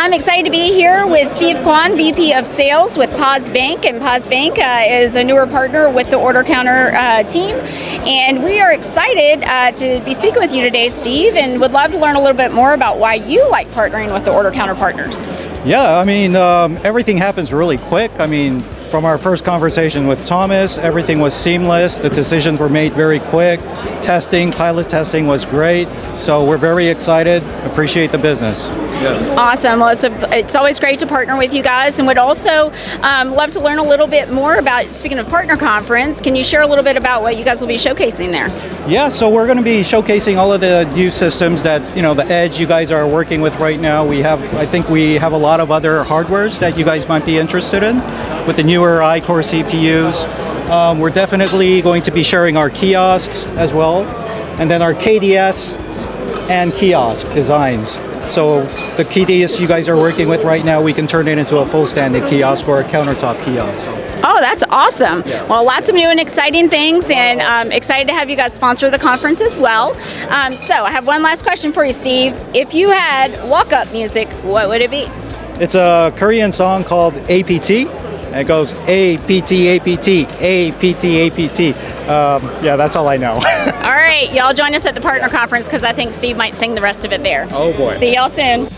I'm excited to be here with Steve Kwan, VP of Sales with POSBANK, and POSBANK is a newer partner with the Order Counter team, and we are excited to be speaking with you today, Steve, and would love to learn a little bit more about why you like partnering with the Order Counter partners. Yeah, I mean, everything happens really quick. I mean, from our first conversation with Thomas, everything was seamless. The decisions were made very quick. Pilot testing was great. So we're very excited, appreciate the business. Yeah. Awesome. Well, it's always great to partner with you guys, and would also love to learn a little bit more about, speaking of partner conference, can you share a little bit about what you guys will be showcasing there? Yeah, so we're going to be showcasing all of the new systems that, the Edge you guys are working with right now. I think we have a lot of other hardwares that you guys might be interested in with the newer iCore CPUs. We're definitely going to be sharing our kiosks as well, and then our KDS and kiosk designs. So the KDS you guys are working with right now, we can turn it into a full standing kiosk or a countertop kiosk. Oh, that's awesome. Yeah. Well, lots of new and exciting things, and I'm excited to have you guys sponsor the conference as well. So I have one last question for you, Steve. If you had walk-up music, what would it be? It's a Korean song called APT. It goes A-P-T, A-P-T, A-P-T, A-P-T. Yeah, that's all I know. All right, y'all join us at the partner conference because I think Steve might sing the rest of it there. Oh boy. See y'all soon.